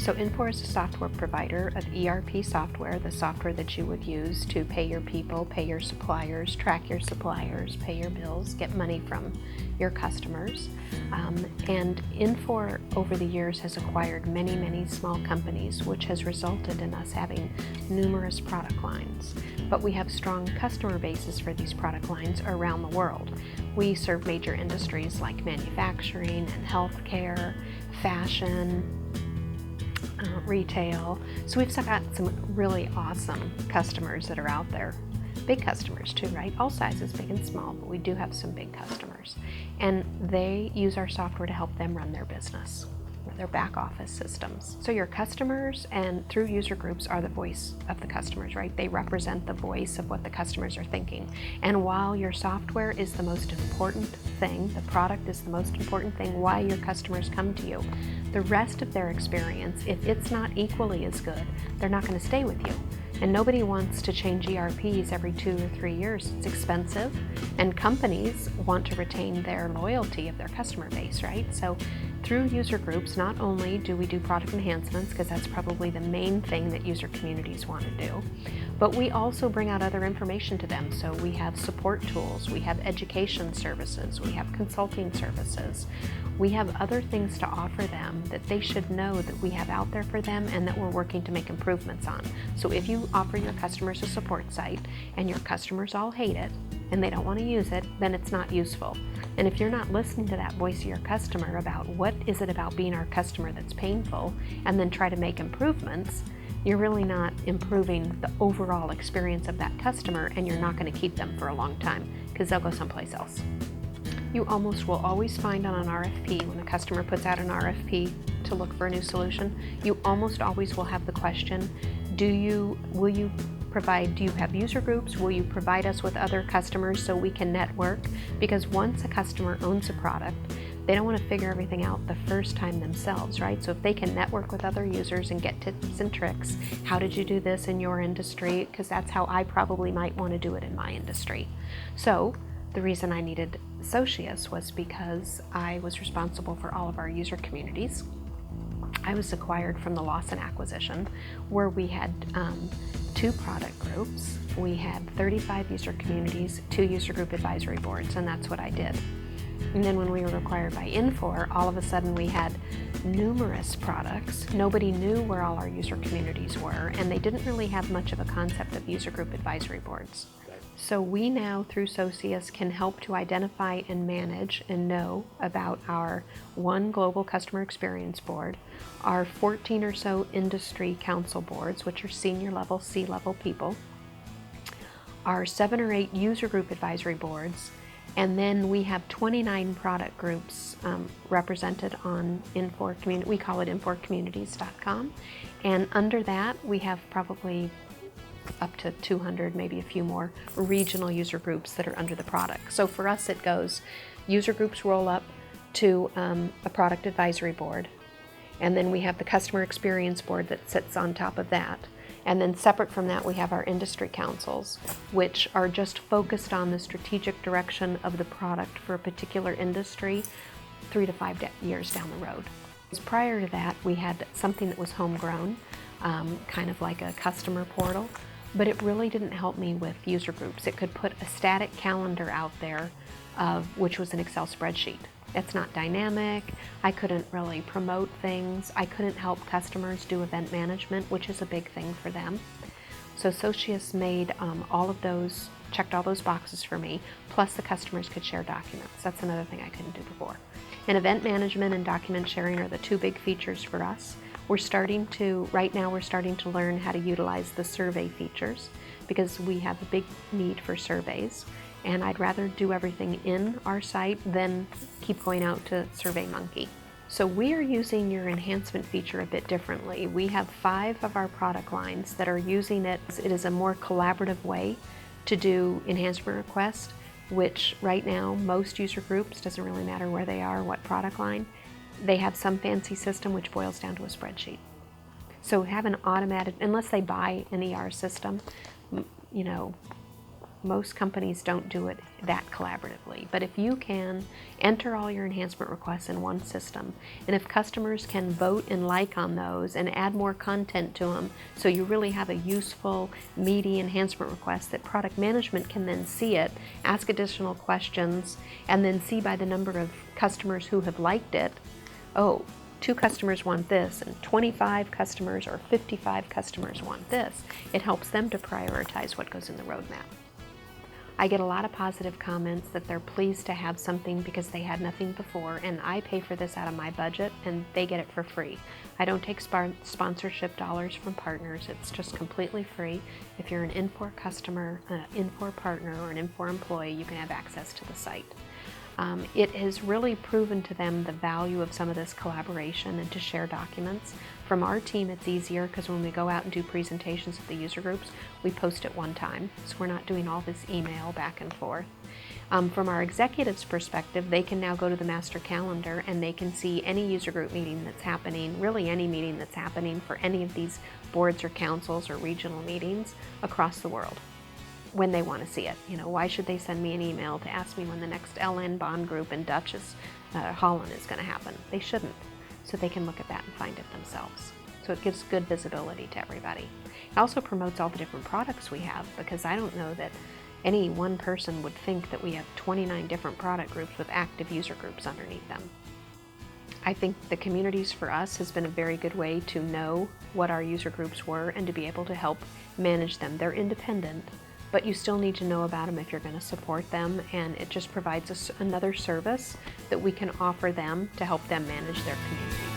So Infor is a software provider of ERP software, the software that you would use to pay your people, pay your suppliers, track your suppliers, pay your bills, get money from your customers. And Infor over the years has acquired many, many small companies, which has resulted in us having numerous product lines. But we have strong customer bases for these product lines around the world. We serve major industries like manufacturing and healthcare, fashion, retail. So we've got some really awesome customers that are out there. Big customers too, right? All sizes, big and small, but we do have some big customers. And they use our software to help them run their business, their back office systems. So your customers and through user groups are the voice of the customers, right? They represent the voice of what the customers are thinking. And while your software is the most important thing, the product is the most important thing, why your customers come to you, the rest of their experience, if it's not equally as good, they're not going to stay with you. And nobody wants to change ERPs every 2 or 3 years. It's expensive, and companies want to retain their loyalty of their customer base, right? So through user groups, not only do we do product enhancements, because that's probably the main thing that user communities want to do, but we also bring out other information to them. So we have support tools, we have education services, we have consulting services. We have other things to offer them that they should know that we have out there for them and that we're working to make improvements on. So if you offer your customers a support site and your customers all hate it and they don't want to use it, then it's not useful. And if you're not listening to that voice of your customer about what is it about being our customer that's painful and then try to make improvements, you're really not improving the overall experience of that customer, and you're not going to keep them for a long time because they'll go someplace else. You almost will always find on an RFP, when a customer puts out an RFP to look for a new solution, you almost always will have the question, do you have user groups? Will you provide us with other customers so we can network? Because once a customer owns a product, they don't want to figure everything out the first time themselves, right? So if they can network with other users and get tips and tricks, how did you do this in your industry? Because that's how I probably might want to do it in my industry. So the reason I needed Socious was because I was responsible for all of our user communities. I was acquired from the Lawson acquisition, where we had 2 product groups. We had 35 user communities, 2 user group advisory boards, and that's what I did. And then when we were acquired by Infor, all of a sudden we had numerous products. Nobody knew where all our user communities were, and they didn't really have much of a concept of user group advisory boards. So we now, through Socious, can help to identify and manage and know about our 1 global customer experience board, our 14 or so industry council boards, which are senior level, C-level people, our 7 or 8 user group advisory boards, and then we have 29 product groups represented on Infor Community. We call it inforcommunities.com. And under that, we have probably up to 200, maybe a few more regional user groups that are under the product. So for us, it goes, user groups roll up to a product advisory board, and then we have the customer experience board that sits on top of that. And then separate from that, we have our industry councils, which are just focused on the strategic direction of the product for a particular industry 3 to 5 years down the road. Prior to that, we had something that was homegrown, kind of like a customer portal, but it really didn't help me with user groups. It could put a static calendar out there, which was an Excel spreadsheet. It's not dynamic. I couldn't really promote things. I couldn't help customers do event management, which is a big thing for them. So Socious made all of those, checked all those boxes for me, plus the customers could share documents. That's another thing I couldn't do before. And event management and document sharing are the 2 big features for us. Right now we're starting to learn how to utilize the survey features, because we have a big need for surveys. And I'd rather do everything in our site than keep going out to SurveyMonkey. So we are using your enhancement feature a bit differently. We have 5 of our product lines that are using it. It is a more collaborative way to do enhancement requests, which right now most user groups, doesn't really matter where they are, what product line, they have some fancy system which boils down to a spreadsheet. So have an automated, unless they buy an ER system, Most companies don't do it that collaboratively. But if you can enter all your enhancement requests in one system, and if customers can vote and like on those and add more content to them, so you really have a useful, meaty enhancement request that product management can then see it, ask additional questions, and then see by the number of customers who have liked it, oh, 2 customers want this, and 25 customers or 55 customers want this. It helps them to prioritize what goes in the roadmap. I get a lot of positive comments that they're pleased to have something because they had nothing before, and I pay for this out of my budget and they get it for free. I don't take sponsorship dollars from partners. It's just completely free. If you're an Infor customer, an Infor partner, or an Infor employee, you can have access to the site. It has really proven to them the value of some of this collaboration and to share documents. From our team, it's easier because when we go out and do presentations at the user groups, we post at one time, so we're not doing all this email back and forth. From our executives' perspective, they can now go to the master calendar and they can see any user group meeting that's happening, really any meeting that's happening for any of these boards or councils or regional meetings across the world, when they want to see it. You know, why should they send me an email to ask me when the next LN bond group in Dutchess, Holland is going to happen? They shouldn't. So they can look at that and find it themselves. So it gives good visibility to everybody. It also promotes all the different products we have, because I don't know that any one person would think that we have 29 different product groups with active user groups underneath them. I think the communities for us has been a very good way to know what our user groups were and to be able to help manage them. They're independent, but you still need to know about them if you're going to support them, and it just provides us another service that we can offer them to help them manage their community.